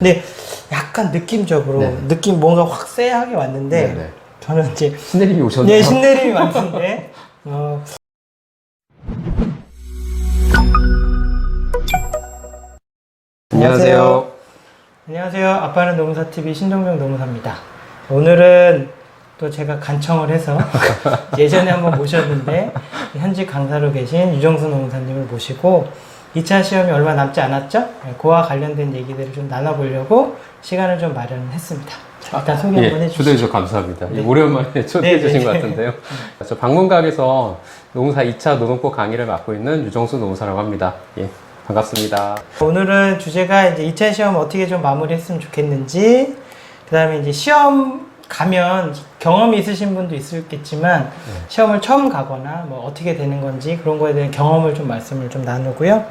근데 약간 느낌적으로 네. 느낌 뭔가 확 쎄하게 왔는데 네네. 저는 이제 신내림이 오셨나요? 네, 신내림이 왔는데 안녕하세요. 안녕하세요. 아빠는 노무사TV 신동명 노무사입니다. 오늘은 또 제가 간청을 해서 예전에 한번 모셨는데 현직 강사로 계신 유정수 노무사님을 모시고 2차 시험이 얼마 남지 않았죠? 그와 관련된 얘기들을 좀 나눠보려고 시간을 좀 마련했습니다. 자, 일단 소개 한번 해주시죠. 초대해 주셔서 감사합니다. 네. 오랜만에 초대해 네, 주신 네. 것 같은데요. 저 방문각에서 노무사 2차 노동법 강의를 맡고 있는 유정수 노무사라고 합니다. 예, 반갑습니다. 오늘은 주제가 이제 2차 시험 어떻게 좀 마무리했으면 좋겠는지, 그 다음에 이제 시험 가면 경험이 있으신 분도 있겠지만 시험을 처음 가거나 뭐 어떻게 되는 건지 그런 거에 대한 경험을 좀 말씀을 좀 나누고요.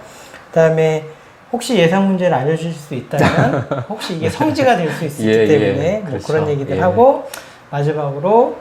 그 다음에 혹시 예상 문제를 알려주실 수 있다면 혹시 이게 성지가 될 수 있기 때문에 뭐 그렇죠. 그런 얘기들 하고, 마지막으로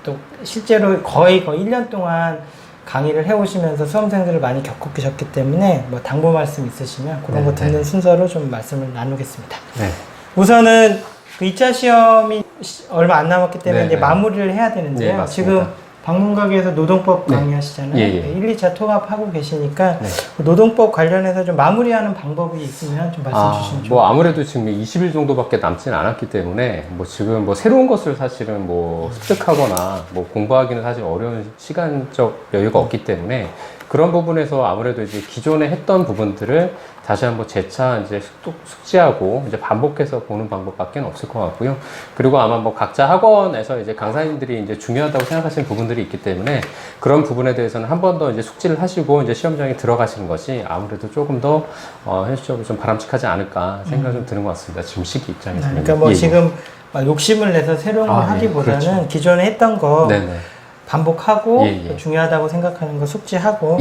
또 실제로 거의 1년 동안 강의를 해오시면서 수험생들을 많이 겪으셨기 때문에 뭐 당부 말씀 있으시면 그런 거 듣는 순서로 좀 말씀을 나누겠습니다. 네. 우선은 그 2차 시험이 얼마 안 남았기 때문에 이제 마무리를 해야 되는데요. 네, 맞습니다. 지금 방문각에서 노동법 네. 강의하시잖아요. 예, 예. 1, 2차 통합하고 계시니까 네. 그 노동법 관련해서 좀 마무리하는 방법이 있으면 좀 말씀 주시면 좋을 것 아무래도 지금 20일 정도밖에 남지는 않았기 때문에 뭐 지금 뭐 새로운 것을 사실은 뭐 습득하거나 뭐 공부하기는 사실 어려운 시간적 여유가 없기 때문에 그런 부분에서 아무래도 이제 기존에 했던 부분들을 다시 한번 재차 이제 숙지하고 이제 반복해서 보는 방법밖에 없을 것 같고요. 그리고 아마 뭐 각자 학원에서 이제 강사님들이 이제 중요하다고 생각하시는 부분들이 있기 때문에 그런 부분에 대해서는 한 번 더 이제 숙지를 하시고 이제 시험장에 들어가시는 것이 아무래도 조금 더 현실적으로 좀 바람직하지 않을까 생각이 좀 드는 것 같습니다. 지금 시기 입장에서는. 그러니까 뭐 지금 막 욕심을 내서 새로운 걸 하기보다는 그렇죠. 기존에 했던 거 네네. 반복하고 예. 중요하다고 생각하는 거 숙지하고.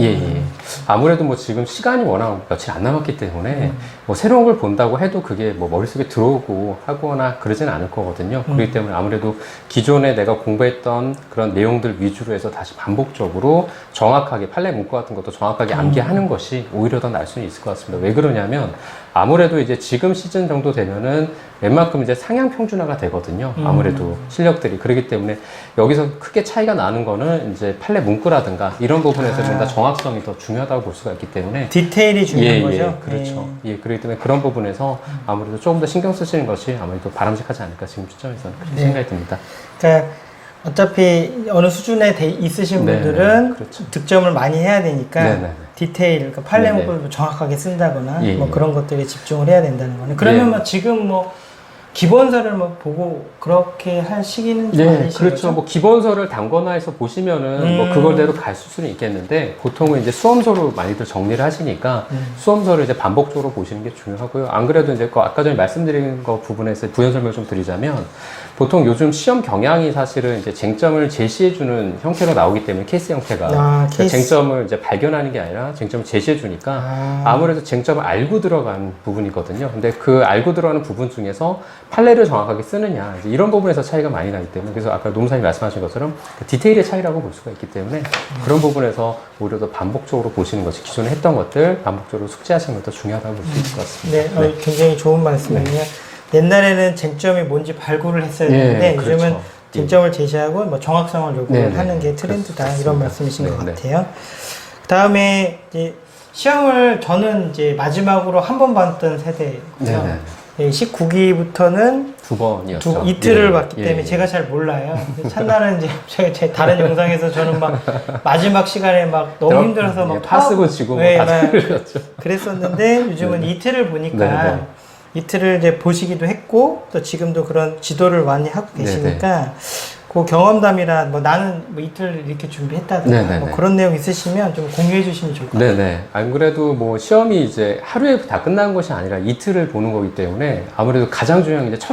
아무래도 뭐 지금 시간이 워낙 며칠 안 남았기 때문에 뭐 새로운 걸 본다고 해도 그게 뭐 머릿속에 들어오고 하거나 그러지는 않을 거거든요. 그렇기 때문에 아무래도 기존에 내가 공부했던 그런 내용들 위주로 해서 다시 반복적으로 정확하게 판례 문구 같은 것도 정확하게 암기하는 것이 오히려 더 나을 수는 있을 것 같습니다. 왜 그러냐면 아무래도 이제 지금 시즌 정도 되면은 웬만큼 이제 상향 평준화가 되거든요. 아무래도 실력들이. 그렇기 때문에 여기서 크게 차이가 나는 거는 이제 판례 문구라든가 이런 부분에서 좀 더 정확성이 더 중요하다고 볼 수가 있기 때문에 디테일이 중요한 거죠? 그렇죠. 그렇기 때문에 그런 부분에서 아무래도 조금 더 신경 쓰시는 것이 아무래도 바람직하지 않을까 지금 시점에서는 그렇게 생각이 듭니다. 그러니까 어차피 어느 수준에 있으신 분들은 그렇죠. 득점을 많이 해야 되니까 디테일, 그러니까 판례 네네. 문구를 정확하게 쓴다거나 예, 뭐 예. 그런 것들에 집중을 해야 된다는 거네. 그러면 뭐 지금 뭐 기본서를 뭐 보고 그렇게 할 시기는 좀 아니신 그렇죠. 거죠? 뭐 기본서를 단권화해서 보시면은 뭐 그걸대로 갈 수는 있겠는데 보통은 이제 수험서로 많이들 정리를 하시니까 수험서를 이제 반복적으로 보시는 게 중요하고요. 안 그래도 이제 아까 전에 말씀드린 거 부분에서 부연 설명을 좀 드리자면 보통 요즘 시험 경향이 사실은 이제 쟁점을 제시해주는 형태로 나오기 때문에 케이스 형태가 그러니까 쟁점을 이제 발견하는 게 아니라 쟁점을 제시해주니까 아무래도 쟁점을 알고 들어간 부분이거든요. 근데 그 알고 들어가는 부분 중에서 판례를 정확하게 쓰느냐 이제 이런 부분에서 차이가 많이 나기 때문에 그래서 아까 노무사님 말씀하신 것처럼 그 디테일의 차이라고 볼 수가 있기 때문에 그런 부분에서 오히려 더 반복적으로 보시는 것이 기존에 했던 것들 반복적으로 숙지하시는 것도 중요하다고 볼 수 있을 것 같습니다. 네, 굉장히 좋은 말씀이에요. 옛날에는 쟁점이 뭔지 발굴을 했어야 되는데 요즘은 쟁점을 제시하고 뭐 정확성을 요구를 하는 게 트렌드다 이런 말씀이신 것 같아요. 그 다음에 이제 시험을 저는 이제 마지막으로 한 번 봤던 세대고요. 19기부터는 두 번이었죠. 이틀을 봤기 때문에 제가 잘 몰라요. 첫날은 이제 제 다른 영상에서 저는 막 마지막 시간에 막 너무 힘들어서 막 파 쓰고 지고 다 틀렸죠. 그랬었는데 요즘은 이틀을 보니까 이틀을 이제 보시기도 했고 또 지금도 그런 지도를 많이 하고 계시니까 그 경험담이나 뭐 나는 뭐 이틀 이렇게 준비했다든가 뭐 그런 내용 있으시면 좀 공유해 주시면 좋을 것 같아요. 안 그래도 뭐 시험이 이제 하루에 다 끝난 것이 아니라 이틀을 보는 거기 때문에 아무래도 가장 중요한 게 이제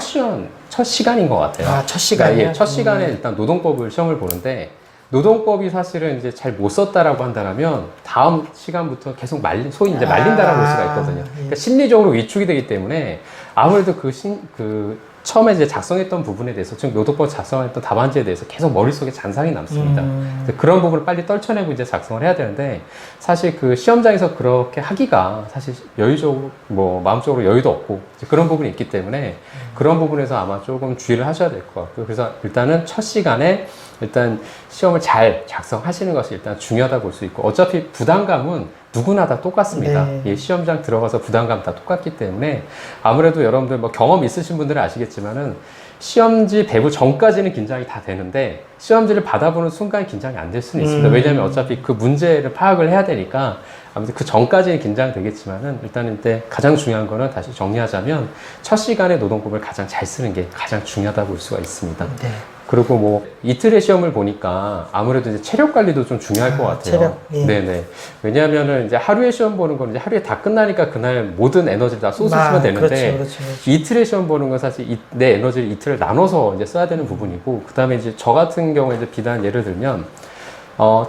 첫 시간인 것 같아요. 첫 시간이요? 그러니까 첫 시간에 일단 노동법을 시험을 보는데 노동법이 사실은 이제 잘 못 썼다라고 한다면 다음 시간부터 계속 소위 이제 말린다라고 볼 수가 있거든요. 그러니까 심리적으로 위축이 되기 때문에 아무래도 그 처음에 이제 작성했던 부분에 대해서, 즉 노트북 작성했던 답안지에 대해서 계속 머릿속에 잔상이 남습니다. 그래서 그런 부분을 빨리 떨쳐내고 이제 작성을 해야 되는데, 사실 그 시험장에서 그렇게 하기가 사실 여유적으로, 뭐 마음적으로 여유도 없고 이제 그런 부분이 있기 때문에 그런 부분에서 아마 조금 주의를 하셔야 될 것 같고요. 그래서 일단은 첫 시간에 일단 시험을 잘 작성하시는 것이 일단 중요하다 볼 수 있고, 어차피 부담감은 누구나 다 똑같습니다. 네. 예, 시험장 들어가서 부담감 다 똑같기 때문에 아무래도 여러분들 뭐 경험 있으신 분들은 아시겠지만은 시험지 배부 전까지는 긴장이 다 되는데 시험지를 받아보는 순간 긴장이 안 될 수는 있습니다. 왜냐하면 어차피 그 문제를 파악을 해야 되니까 아무튼 그 전까지는 긴장되겠지만은 일단은 이때 가장 중요한 거는 다시 정리하자면 첫 시간에 노동법을 가장 잘 쓰는 게 가장 중요하다 볼 수가 있습니다. 네. 그리고 뭐 이틀의 시험을 보니까 아무래도 이제 체력 관리도 좀 중요할 것 같아요. 체력, 예. 네네. 왜냐하면은 이제 하루에 시험 보는 건 이제 하루에 다 끝나니까 그날 모든 에너지를 다 쏟으시면 되는데, 그렇죠. 이틀의 시험 보는 건 사실 내 에너지를 이틀을 나눠서 이제 써야 되는 부분이고, 그 다음에 이제 저 같은 경우에 이제 비단 예를 들면,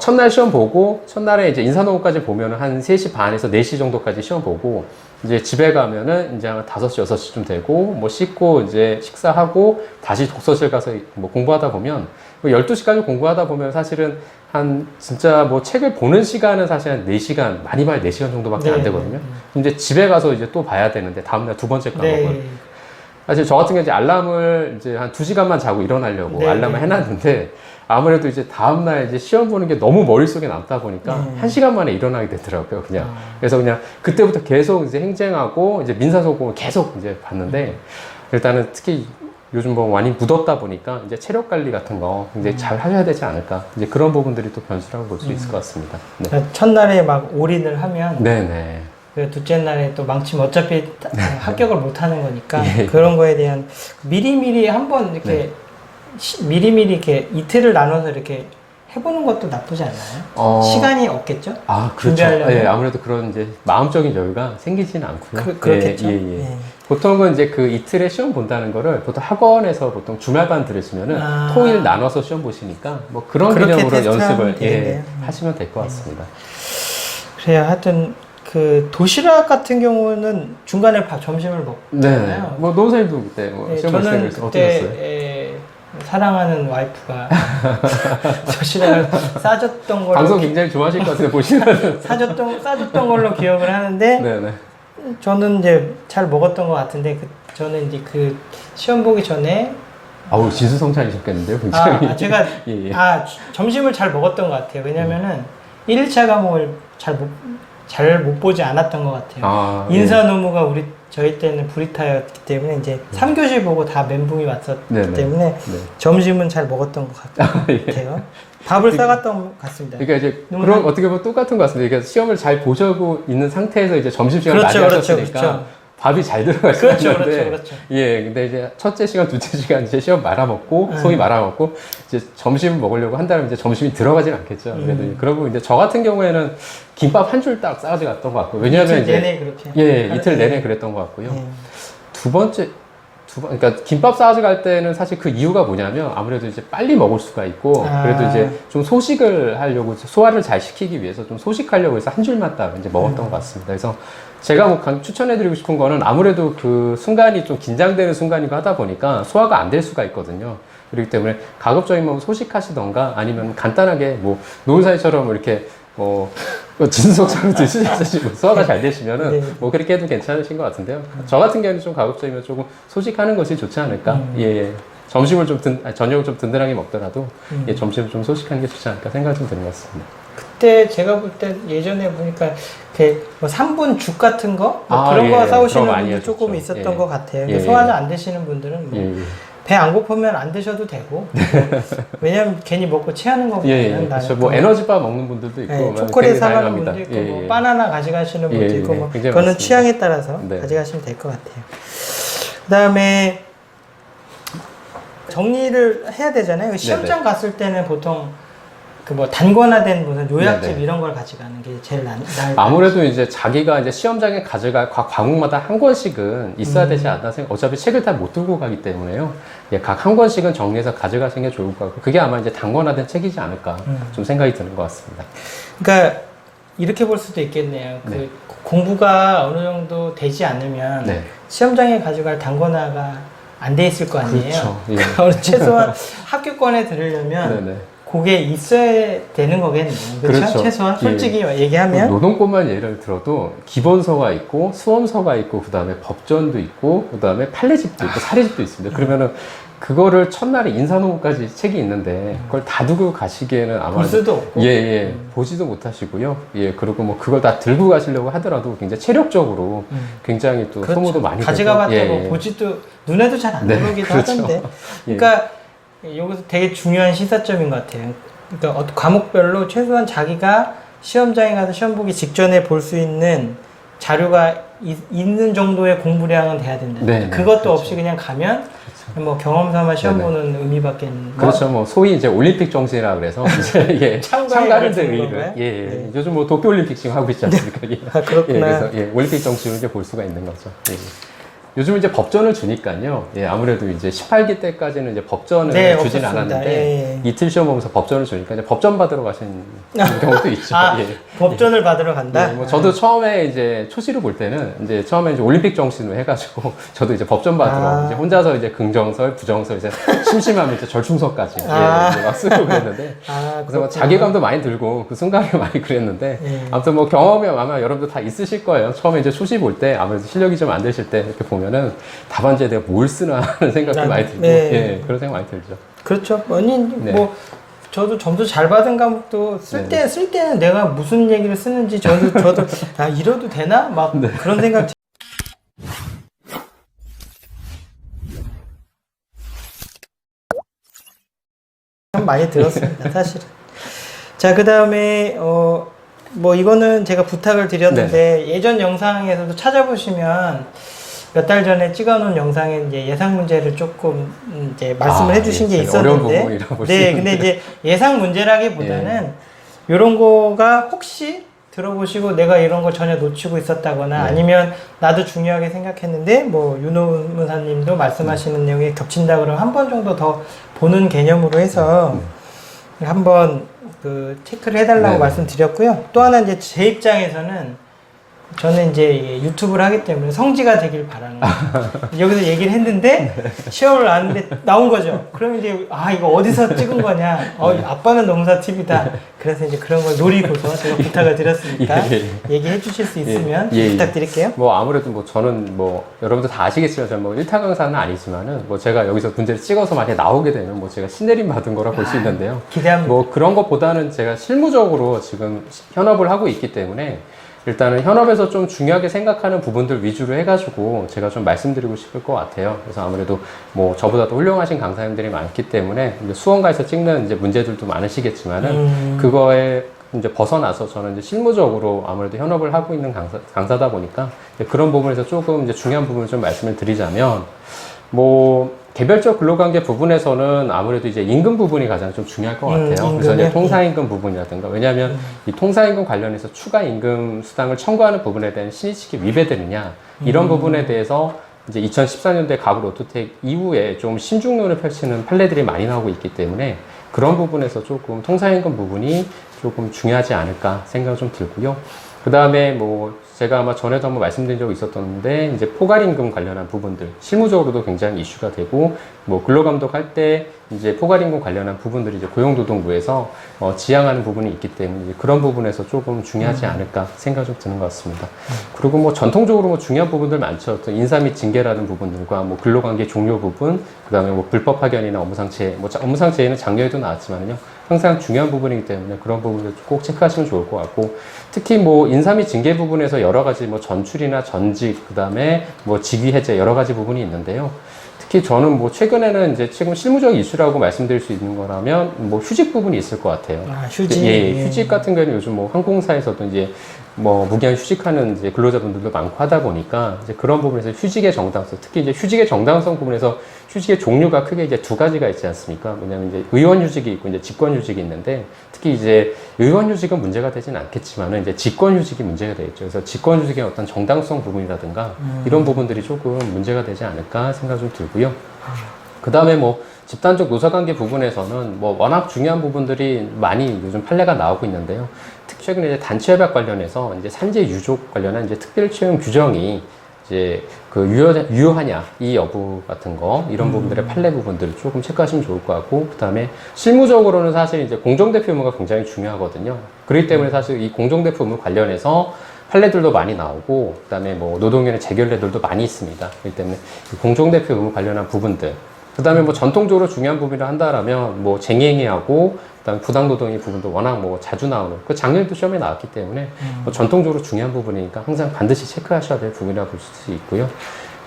첫날 시험 보고, 첫날에 이제 인사동까지 보면은 한 3시 반에서 4시 정도까지 시험 보고, 이제 집에 가면은 이제 한 5시, 6시쯤 되고, 뭐 씻고 이제 식사하고, 다시 독서실 가서 뭐 공부하다 보면, 뭐 12시까지 공부하다 보면 사실은 한 진짜 뭐 책을 보는 시간은 사실 한 4시간, 많이 봐야 4시간 정도밖에 안 되거든요. 이제 집에 가서 이제 또 봐야 되는데, 다음날 두 번째 과목은. 네. 사실 저 같은 경우 이제 알람을 이제 한 2시간만 자고 일어나려고 알람을 해놨는데, 아무래도 이제 다음날 이제 시험 보는 게 너무 머릿속에 남다 보니까 1시간 만에 일어나게 되더라고요, 그냥. 그래서 그냥 그때부터 계속 이제 행쟁하고 이제 민사소송을 계속 이제 봤는데, 일단은 특히 요즘 뭐 많이 묻었다 보니까 이제 체력 관리 같은 거 이제 잘 하셔야 되지 않을까. 이제 그런 부분들이 또 변수라고 볼 수 있을 것 같습니다. 네. 그러니까 첫날에 막 올인을 하면 네네. 그 둘째 날에 또 망치면 어차피 합격을 못 하는 거니까 예. 그런 거에 대한 미리미리 한번 이렇게 미리미리 이렇게 이틀을 나눠서 이렇게 해보는 것도 나쁘지 않나요? 시간이 없겠죠? 아, 그렇죠. 준비하려면? 예, 아무래도 그런 이제 마음적인 여유가 생기지는 않고요. 그렇겠죠. 예. 보통은 이제 그 이틀에 시험 본다는 거를 보통 학원에서 보통 주말반 들으시면은 토일 나눠서 시험 보시니까 뭐 그런 그렇게 개념으로 테스트하면 연습을 되겠네요. 하시면 될 것 같습니다. 그래요. 하여튼 그 도시락 같은 경우는 중간에 점심을 먹잖아요. 뭐 노선생님도 그때 뭐 시험 볼 저는 때 어떠셨어요? 그때 사랑하는 와이프가 도시락을 싸줬던 걸로 방송 굉장히 좋아하실 것 같은데 보시면 싸줬던 걸로 기억을 하는데 네네. 저는 이제 잘 먹었던 것 같은데 저는 이제 그 시험 보기 전에 아우 진수성찬이셨겠는데요, 굉장히. 제가 예. 점심을 잘 먹었던 것 같아요. 왜냐면은 1차 과목을 잘 못 보지 않았던 것 같아요. 인사 노무가 저희 때는 브리타였기 때문에 이제 3교시 보고 다 멘붕이 왔었기 때문에 점심은 잘 먹었던 것 같아요. 밥을 싸갔던 것 같습니다. 그러니까 이제 그런 어떻게 보면 똑같은 것 같습니다. 그러니까 시험을 잘 보시고 있는 상태에서 이제 점심시간을 맞이하셨으니까 밥이 잘 들어가시는 건데, 그렇죠. 예, 근데 이제 첫째 시간, 둘째 시간 이제 시험 말아먹고 속이 말아먹고 이제 점심을 먹으려고 한다면 이제 점심이 들어가진 않겠죠. 그래도 그러고 이제 저 같은 경우에는 김밥 한 줄 딱 싸가지 갔던 것 같고, 왜냐하면 이틀 내내 그렇게 이틀 내내 그랬던 것 같고요. 두 번째 그러니까 김밥 싸가지 갈 때는 사실 그 이유가 뭐냐면 아무래도 이제 빨리 먹을 수가 있고, 그래도 이제 좀 소식을 하려고, 소화를 잘 시키기 위해서 좀 소식하려고 해서 한 줄만 딱 이제 먹었던 것 같습니다. 그래서 제가 뭐 추천해드리고 싶은 거는 아무래도 그 순간이 좀 긴장되는 순간이고 하다 보니까 소화가 안 될 수가 있거든요. 그렇기 때문에 가급적이면 뭐 소식하시던가 아니면 간단하게 뭐 노은사이처럼 이렇게 진속사로 드시고 소화가 잘 되시면은 뭐 그렇게 해도 괜찮으신 것 같은데요. 저 같은 경우는 좀 가급적이면 조금 소식하는 것이 좋지 않을까. 예. 점심을 저녁을 좀 든든하게 먹더라도 점심을 좀 소식하는 게 좋지 않을까 생각이 좀 드는 것 같습니다. 그때 제가 볼 때 예전에 보니까 이렇게 뭐 3분 죽 같은 거 그런 거 싸우시는 분들 조금 있었던 것 같아요. 소화가 안 되시는 분들은 배 안 고프면 안 드셔도 되고 왜냐면 괜히 먹고 체하는 거거든요. 그렇죠. 뭐 에너지바 먹는 분들도 있고 초콜릿 사가는 분도 있고 뭐 바나나 가져가시는 분도 있고 뭐 그거는 맞습니다. 취향에 따라서 가져가시면 될 것 같아요. 그다음에 정리를 해야 되잖아요. 시험장 갔을 때는 보통 그 뭐 단권화된 무슨 요약집 이런 걸 가져가는 게 제일 나을 아무래도 이제 자기가 이제 시험장에 가져갈 각 과목마다 한 권씩은 있어야 되지 않나 생각. 어차피 책을 다 못 들고 가기 때문에요. 각 한 권씩은 정리해서 가져가시는 게 좋을 것 같고, 그게 아마 이제 단권화된 책이지 않을까 좀 생각이 드는 것 같습니다. 그러니까 이렇게 볼 수도 있겠네요. 그 공부가 어느 정도 되지 않으면 시험장에 가져갈 단권화가 안 돼 있을 거 아니에요. 그렇죠. 예. 그러니까 최소한 학교권에 들으려면 네네. 그게 있어야 되는 거겠네요. 그렇죠? 그렇죠. 최소한 솔직히 예. 얘기하면 노동권만 예를 들어도 기본서가 있고 수험서가 있고 그다음에 법전도 있고 그다음에 판례집도 있고 사례집도 있습니다. 그러면은 그거를 첫날에 인사노무까지 책이 있는데 그걸 다 두고 가시기에는 아마 볼 수도 없고. 예, 보지도 못하시고요. 예, 그리고 뭐 그걸 다 들고 가시려고 하더라도 굉장히 체력적으로 굉장히 또 그렇죠. 소모도 많이 가져가 되고, 봤자 뭐 보지도 눈에도 잘 안 네, 들어오기도 그렇죠. 하던데. 예. 그러니까 여기서 되게 중요한 시사점인 것 같아요. 그러니까 과목별로 최소한 자기가 시험장에 가서 시험 보기 직전에 볼 수 있는 자료가 있는 정도의 공부량은 돼야 된다. 네, 네, 그것도 그렇죠. 없이 그냥 가면 뭐 경험 삼아 시험 네네. 보는 의미밖에 그렇죠. 뭐 소위 이제 올림픽 정신이라 그래서 이제 예, 참가를 가르치는 의의를 건가요? 예, 예. 네. 요즘 뭐 도쿄 올림픽 지금 하고 있지 않습니까? 예. 아, 그렇구나. 예, 그래서 예, 올림픽 정신을 이제 볼 수가 있는 거죠. 예. 요즘 이제 법전을 주니까요. 예, 아무래도 이제 18기 때까지는 이제 법전을 네, 주진 없었습니다. 않았는데 예, 예. 이틀 시험 보면서 법전을 주니까 이제 법전 받으러 가신 경우도 있죠. 아, 예. 법전을 받으러 간다. 네, 뭐 저도 처음에 이제 초시를 볼 때는 이제 처음에 이제 올림픽 정신으로 해가지고 저도 이제 법전 받으러 아. 이제 혼자서 이제 긍정설, 부정설 이제 심심하면 이제 절충서까지 아. 예, 이제 막 쓰고 그랬는데 아, 그래서 뭐 자괴감도 많이 들고 그 순간에 많이 그랬는데 예. 아무튼 뭐 경험이 아마 여러분들 다 있으실 거예요. 처음에 이제 초시 볼 때 아무래도 실력이 좀 안 되실 때 이렇게 보면은 답안지에 내가 뭘 쓰나 하는 생각도 많이 들고 네. 예, 그런 생각 많이 들죠. 그렇죠. 아니 네. 뭐 저도 점수 잘 받은 과목도 쓸 때는 내가 무슨 얘기를 쓰는지 저도 아 이러도 되나 막 네. 그런 생각 참 많이 들었습니다. 사실은. 자, 그다음에 뭐 이거는 제가 부탁을 드렸는데 예전 영상에서도 찾아보시면 몇 달 전에 찍어놓은 영상에 이제 예상 문제를 조금 이제 말씀을 해주신 게 예, 어려운 있었는데, 부분이라고 볼수 네, 있는데. 근데 이제 예상 문제라기보다는 이런 거가 혹시 들어보시고 내가 이런 거 전혀 놓치고 있었다거나 네. 아니면 나도 중요하게 생각했는데 뭐 윤호 문사님도 말씀하시는 내용이 겹친다 그러면 한 번 정도 더 보는 개념으로 해서 한번 그 체크를 해달라고 네. 말씀드렸고요. 또 하나 이제 제 입장에서는 저는 이제 유튜브를 하기 때문에 성지가 되길 바라는 거예요. 여기서 얘기를 했는데 시험을 나왔는데 나온 거죠. 그러면 이제 아 이거 어디서 찍은 거냐? 아빠는 농사 TV다. 그래서 이제 그런 걸 노리고서 제가 부탁을 드렸으니까 예, 예. 얘기해 주실 수 있으면 예, 예. 부탁드릴게요. 뭐 아무래도 뭐 저는 뭐 여러분들 다 아시겠지만 저는 뭐 1타 강사는 아니지만은 뭐 제가 여기서 문제를 찍어서 만약에 나오게 되면 뭐 제가 신내림 받은 거라 볼 수 있는데요. 기대합니다. 뭐 그런 것보다는 제가 실무적으로 지금 현업을 하고 있기 때문에 일단은 현업에서 좀 중요하게 생각하는 부분들 위주로 해가지고 제가 좀 말씀드리고 싶을 것 같아요. 그래서 아무래도 뭐 저보다도 훌륭하신 강사님들이 많기 때문에 이제 수험가에서 찍는 이제 문제들도 많으시겠지만은 그거에 이제 벗어나서 저는 이제 실무적으로 아무래도 현업을 하고 있는 강사다 보니까 이제 그런 부분에서 조금 이제 중요한 부분을 좀 말씀을 드리자면 뭐 개별적 근로관계 부분에서는 아무래도 이제 임금 부분이 가장 좀 중요할 것 같아요. 그래서 이제 통사임금 부분이라든가 왜냐하면 이 통사임금 관련해서 추가 임금 수당을 청구하는 부분에 대한 신의식이 위배되느냐 이런 부분에 대해서 이제 2014년도에 가구 로토텍 이후에 좀 신중론을 펼치는 판례들이 많이 나오고 있기 때문에 그런 부분에서 조금 통사임금 부분이 조금 중요하지 않을까 생각이 좀 들고요. 그 다음에 뭐 제가 아마 전에도 한번 말씀드린 적이 있었던데 이제 포괄임금 관련한 부분들 실무적으로도 굉장히 이슈가 되고 뭐 근로감독할 때 이제 포괄임금 관련한 부분들이 이제 고용노동부에서 지향하는 부분이 있기 때문에 이제 그런 부분에서 조금 중요하지 않을까 생각이 좀 드는 것 같습니다. 그리고 뭐 전통적으로 뭐 중요한 부분들 많죠. 또 인사 및 징계라는 부분들과 뭐 근로관계 종료 부분, 그 다음에 뭐 불법 파견이나 업무상체, 뭐 업무상체에는 작년에도 나왔지만요. 항상 중요한 부분이기 때문에 그런 부분을 꼭 체크하시면 좋을 것 같고 특히 뭐 인사 및 징계 부분에서 여러 가지 뭐 전출이나 전직 그 다음에 뭐 직위 해제 여러 가지 부분이 있는데요. 특히 저는 뭐 최근에는 이제 최근 실무적 이슈라고 말씀드릴 수 있는 거라면 뭐 휴직 부분이 있을 것 같아요. 아, 휴직. 예, 휴직 같은 경우는 요즘 뭐 항공사에서도 이제 뭐 무기한 휴직하는 이제 근로자분들도 많고 하다 보니까 이제 그런 부분에서 휴직의 정당성, 특히 이제 휴직의 정당성 부분에서 휴직의 종류가 크게 이제 두 가지가 있지 않습니까? 왜냐하면 이제 의원 휴직이 있고 이제 직권 휴직이 있는데 특히 이제 의원 휴직은 문제가 되진 않겠지만은 이제 직권 휴직이 문제가 되겠죠. 그래서 직권 휴직의 어떤 정당성 부분이라든가 이런 부분들이 조금 문제가 되지 않을까 생각이 좀 들고요. 그 다음에 뭐 집단적 노사관계 부분에서는 뭐 워낙 중요한 부분들이 많이 요즘 판례가 나오고 있는데요. 특히 최근에 이제 단체협약 관련해서 이제 산재 유족 관련한 이제 특별 채용 규정이 이제 그 유효하냐 이 여부 같은 거 이런 부분들의 판례 부분들을 조금 체크하시면 좋을 것 같고, 그 다음에 실무적으로는 사실 이제 공정대표 의무가 굉장히 중요하거든요. 그렇기 때문에 사실 이 공정대표 의무 관련해서 판례들도 많이 나오고, 그 다음에 뭐 노동위원회 재결례들도 많이 있습니다. 그렇기 때문에 이 공정대표 의무 관련한 부분들, 그 다음에 뭐 전통적으로 중요한 부분을 한다라면 뭐 쟁행위하고 그다음에 부당노동의 부분도 워낙 뭐 자주 나오는, 그 작년에도 시험에 나왔기 때문에 뭐 전통적으로 중요한 부분이니까 항상 반드시 체크하셔야 될 부분이라 볼 수 있고요.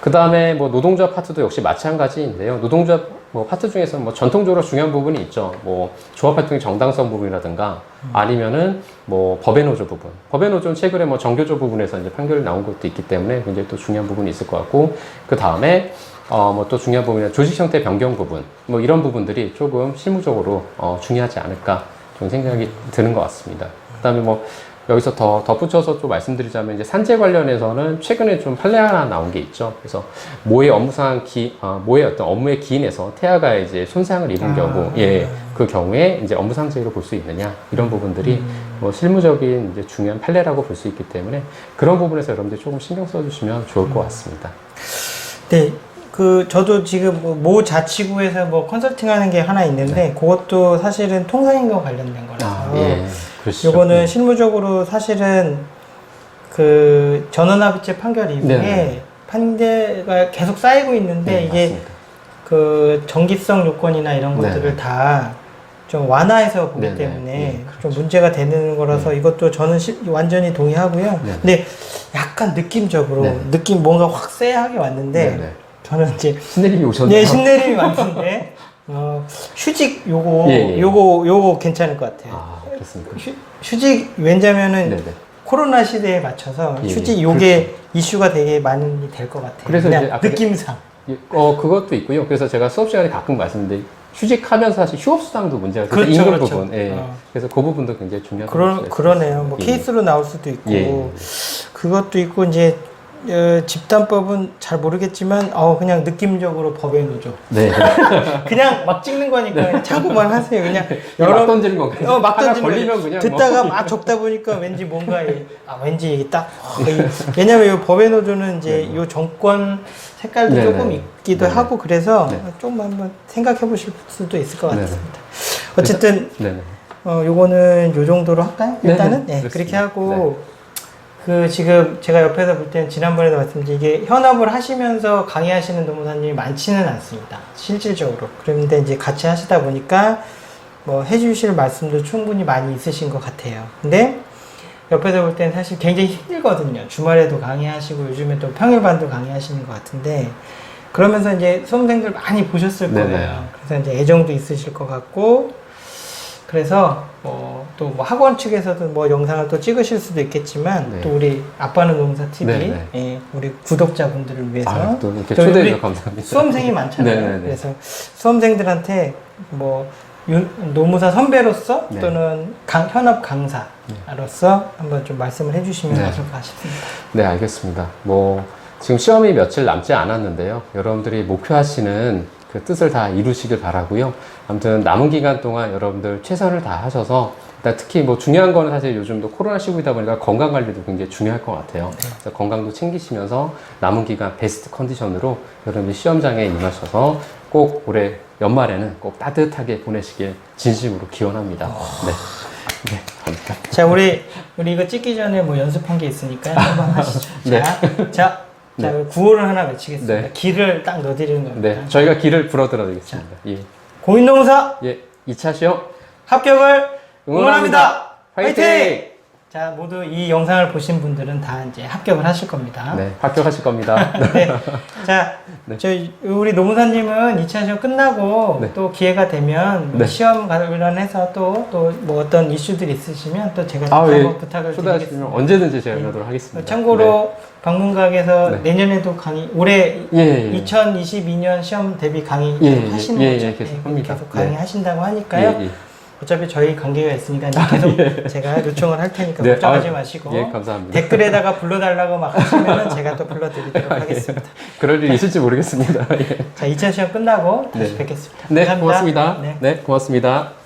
그 다음에 뭐 노동조합 파트도 역시 마찬가지인데요. 노동조합 뭐 파트 중에서 뭐 전통적으로 중요한 부분이 있죠. 뭐 조합 활동의 정당성 부분이라든가 아니면은 뭐 법의 노조 부분. 법의 노조는 최근에 뭐 정교조 부분에서 이제 판결이 나온 것도 있기 때문에 굉장히 또 중요한 부분이 있을 것 같고, 그 다음에 뭐 또 중요한 부분이 조직 형태 변경 부분, 뭐 이런 부분들이 조금 실무적으로 중요하지 않을까 좀 생각이 드는 것 같습니다. 그다음에 뭐 여기서 더 덧붙여서 좀 말씀드리자면, 이제 산재 관련해서는 최근에 좀 판례 하나 나온 게 있죠. 그래서 모의 업무상 모의 어떤 업무의 기인에서 태아가 이제 손상을 입은 경우, 그 경우에 이제 업무상재해로 볼 수 있느냐, 이런 부분들이 뭐 실무적인 이제 중요한 판례라고 볼 수 있기 때문에 그런 부분에서 여러분들이 조금 신경 써주시면 좋을 것 같습니다. 네. 저도 지금 모 자치구에서 뭐 컨설팅 하는 게 하나 있는데, 그것도 사실은 통상임금 관련된 거라서. 요거는 실무적으로 사실은 그 전원합의체 판결 이후에 판례가 계속 쌓이고 있는데, 이게 맞습니다. 그 정기성 요건이나 이런 것들을 다 좀 완화해서 보기 때문에 좀 문제가 되는 거라서 이것도 저는 완전히 동의하고요. 근데 약간 느낌적으로 뭔가 확 쎄하게 왔는데, 저는 이제 신내림이 오셨네요. 네, 신내림이 왔는데 휴직 요거 괜찮을 것 같아요. 그렇습니까? 휴직, 왜냐면은 코로나 시대에 맞춰서 휴직 요게 그렇죠. 이슈가 되게 많이 될 것 같아요. 그래서 그냥 이제 느낌상. 그것도 있고요. 그래서 제가 수업 시간에 가끔 말씀드린, 휴직하면서 사실 휴업수당도 문제가 돼서 그렇죠, 임금 그렇죠. 부분. 그래서 그 부분도 굉장히 중요한. 그러네요. 뭐 케이스로 나올 수도 있고, 그것도 있고, 이제 집단법은 잘 모르겠지만 그냥 느낌적으로 법의 노조. 그냥 막 찍는 거니까 그냥 참고만 하세요. 그냥 막 던지는 건가요? 막 던지는 걸리면 그냥 듣다가 막 적다 보니까 왠지 뭔가 왠지 이게 딱 왜냐면 이 법의 노조는 이제 이 정권 색깔도 조금 있기도 하고, 그래서 좀 한번 생각해 보실 수도 있을 것 같습니다. 어쨌든 요거는 요 정도로 할까요? 일단은 그렇게 하고. 지금 제가 옆에서 볼 때는 지난번에도 말씀드린, 이게 현업을 하시면서 강의하시는 노무사님이 많지는 않습니다. 실질적으로. 그런데 이제 같이 하시다 보니까 뭐 해주실 말씀도 충분히 많이 있으신 것 같아요. 근데 옆에서 볼 때는 사실 굉장히 힘들거든요. 주말에도 강의하시고 요즘에 또 평일반도 강의하시는 것 같은데, 그러면서 이제 수험생들 많이 보셨을 거예요. 그래서 이제 애정도 있으실 것 같고, 그래서 또 뭐 학원 측에서도 뭐 영상을 또 찍으실 수도 있겠지만, 또 우리 아빠는 노무사 TV 우리 구독자분들을 위해서 또 이렇게 초대해 주셔서 감사합니다. 수험생이 많잖아요. 그래서 수험생들한테 뭐 노무사 선배로서 또는 현업 강사로서 한번 좀 말씀을 해주시면 어떨까 싶습니다. 네, 알겠습니다. 뭐 지금 시험이 며칠 남지 않았는데요. 여러분들이 목표하시는 그 뜻을 다 이루시길 바라고요. 아무튼 남은 기간 동안 여러분들 최선을 다하셔서, 특히 뭐 중요한 거는 사실 요즘도 코로나 시국이다 보니까 건강 관리도 굉장히 중요할 것 같아요. 그래서 건강도 챙기시면서 남은 기간 베스트 컨디션으로 여러분들 시험장에 임하셔서 꼭 올해 연말에는 꼭 따뜻하게 보내시길 진심으로 기원합니다. 감사합니다. 자, 우리 이거 찍기 전에 뭐 연습한 게 있으니까 한번 하시죠. 자, 구호를 하나 외치겠습니다. 기를 딱 넣어드리는 겁니다. 저희가 기를 불어드리겠습니다. 공인노무사 2차 시험 합격을 응원합니다. 화이팅! 자, 모두 이 영상을 보신 분들은 다 이제 합격을 하실 겁니다. 합격하실 겁니다. 자, 우리 노무사님은 2차 시험 끝나고 또 기회가 되면 뭐 시험 관련해서 또 뭐 어떤 이슈들이 있으시면 또 제가 한번 부탁을 드리겠습니다. 언제든지 제가 연락을 하겠습니다. 참고로 방문각에서 내년에도 강의, 올해 2022년 시험 대비 강의 하시는 거죠? 계속 강의하신다고 하니까요. 어차피 저희 관계가 있으니까 계속 제가 요청을 할 테니까 걱정하지 마시고 감사합니다. 댓글에다가 불러달라고 막 하시면 제가 또 불러드리도록 하겠습니다. 그럴 일이 있을지 모르겠습니다. 자, 2차 시험 끝나고 다시 뵙겠습니다. 감사합니다. 고맙습니다. 고맙습니다.